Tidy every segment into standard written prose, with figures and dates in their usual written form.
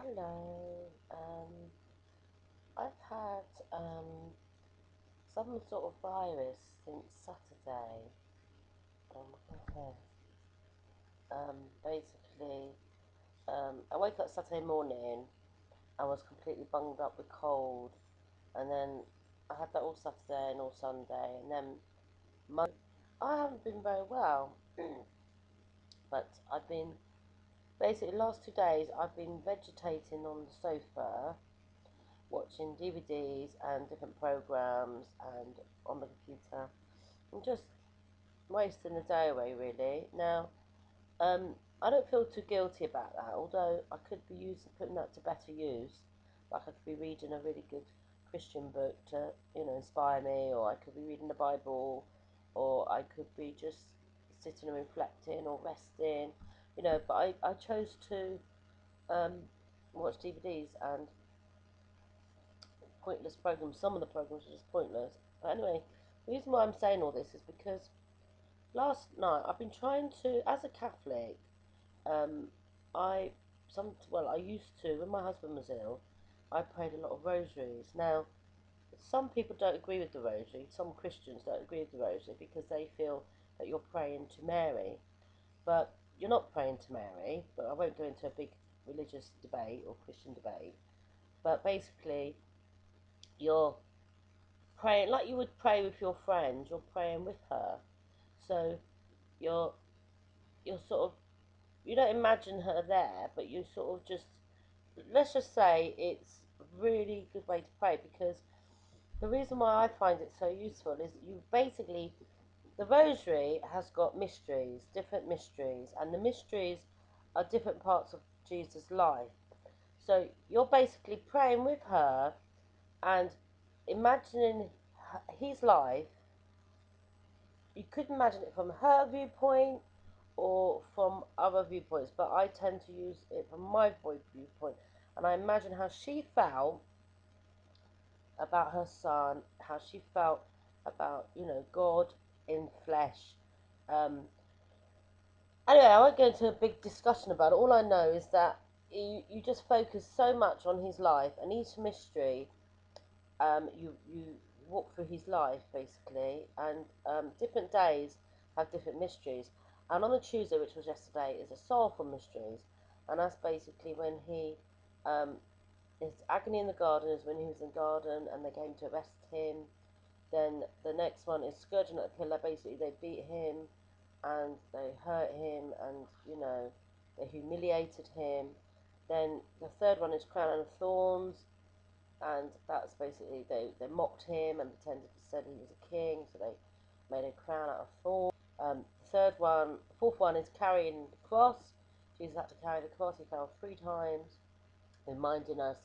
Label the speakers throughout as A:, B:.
A: Hello. I've had some sort of virus since Saturday. Okay. Basically, I woke up Saturday morning. I was completely bunged up with cold, and then I had that all Saturday and all Sunday, and then Monday. I haven't been very well, but I've been basically the last 2 days. I've been vegetating on the sofa, watching DVDs and different programs, and on the computer. I'm just wasting the day away, really. Now, I don't feel too guilty about that, although I could be putting that to better use. Like I could be reading a really good Christian book to, inspire me, or I could be reading the Bible, or I could be just sitting and reflecting or resting, But I chose to um, watch DVDs and pointless programs. Some of the programs are just pointless. But anyway, the reason why I'm saying all this is because last night I've been trying to, as a Catholic, um, I used to when my husband was ill, I prayed a lot of rosaries. Now, some people don't agree with the rosary. Some Christians don't agree with the rosary because they feel that you're praying to Mary, but you're not praying to Mary. But I won't go into a big religious debate or Christian debate. But basically, you're praying like you would pray with your friend. You're praying with her, so you're you're sort of you don't imagine her there, but you sort of just, let's just say it's a really good way to pray, because the reason why I find it so useful is you basically, the rosary has got mysteries, different mysteries, and the mysteries are different parts of Jesus' life. So you're basically praying with her and imagining his life. You could imagine it from her viewpoint or from other viewpoints, but I tend to use it from my viewpoint. And I imagine how she felt about her son, how she felt about, God in flesh. Um, anyway, I won't go into a big discussion about it. All I know is that you just focus so much on his life, and each mystery, you walk through his life basically, and different days have different mysteries. And on a Tuesday, which was yesterday, is a sorrowful mysteries, and that's basically when he um, his agony in the garden is when he was in the garden and they came to arrest him. Then the next one is scourging at the pillar. Basically, they beat him and they hurt him, and they humiliated him. Then the third one is crown of thorns, and that's basically they mocked him and pretended to say he was a king, so they made a crown out of thorns. The fourth one is carrying the cross. Jesus had to carry the cross. He fell 3 times, reminding us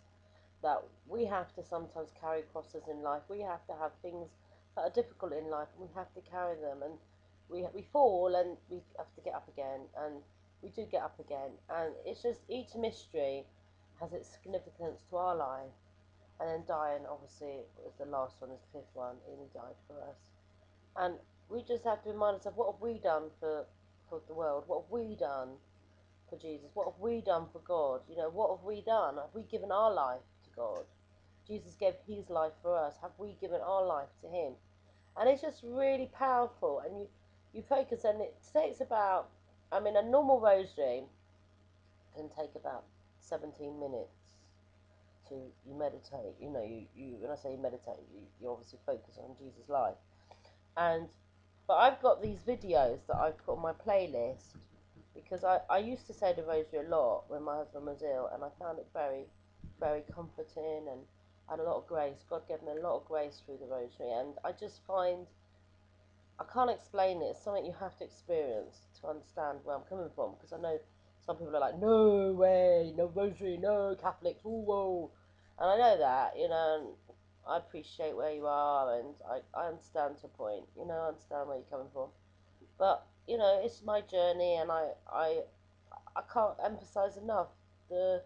A: that we have to sometimes carry crosses in life. We have to have things that are difficult in life, and we have to carry them. And we fall, and we have to get up again, and we do get up again. And it's just each mystery has its significance to our life. And then dying, obviously, was the last one, is the fifth one. He died for us, and we just have to remind ourselves, what have we done for the world? What have we done for Jesus? What have we done for God? What have we done? Have we given our life to God? Jesus gave his life for us. Have we given our life to him? And it's just really powerful. And you focus, and it takes about, I mean, a normal rosary can take about 17 minutes to you meditate. You when I say meditate, you obviously focus on Jesus' life. And but I've got these videos that I've put on my playlist because I used to say the rosary a lot when my husband was ill, and I found it very, very comforting, and I had a lot of grace. God gave me a lot of grace through the rosary, and I just find, I can't explain it. It's something you have to experience to understand where I'm coming from, because I know some people are like, no way, no rosary, no Catholics, ooh, whoa. And I know that, and I appreciate where you are, and I understand to a point, I understand where you're coming from. But, it's my journey, and I can't emphasize enough the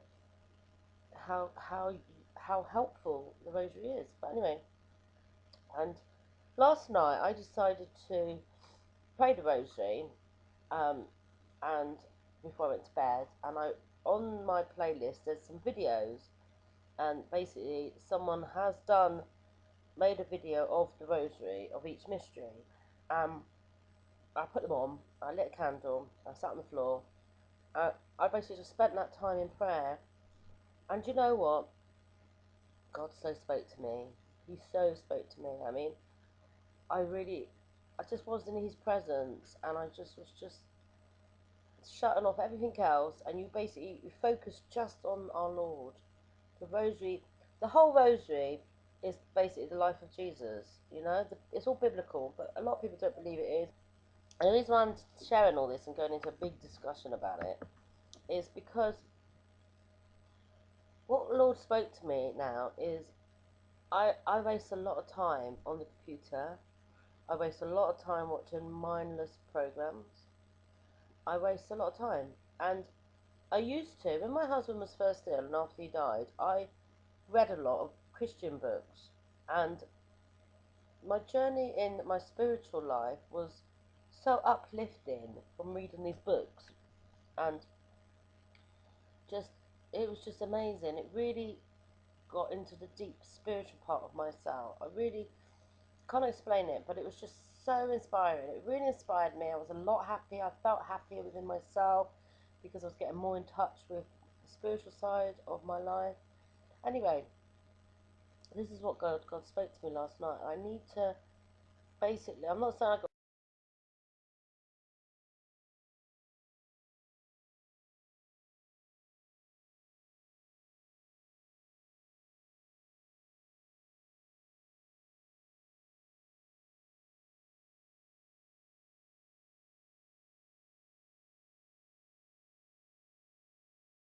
A: how how how helpful the rosary is. But anyway, and last night I decided to pray the rosary, um, and before I went to bed, and I on my playlist there's some videos, and basically someone has done made a video of the rosary of each mystery. Um, I put them on. I lit a candle. I sat on the floor. I basically just spent that time in prayer. And you know what? God so spoke to me. He so spoke to me. I mean, I really, I just was in His presence, and I just was just shutting off everything else. And you basically you focus just on our Lord. The rosary, the whole rosary is basically the life of Jesus. You know, it's all biblical, but a lot of people don't believe it is. And the reason why I'm sharing all this and going into a big discussion about it is because what the Lord spoke to me now is I waste a lot of time on the computer. I waste a lot of time watching mindless programs. I waste a lot of time. And I used to, when my husband was first ill and after he died, I read a lot of Christian books. And my journey in my spiritual life was so uplifting from reading these books. And just, it was just amazing. It really got into the deep spiritual part of myself. I really can't explain it, but it was just so inspiring. It really inspired me. I was a lot happier. I felt happier within myself because I was getting more in touch with the spiritual side of my life. Anyway, this is what God spoke to me last night. I need to basically, I'm not saying I got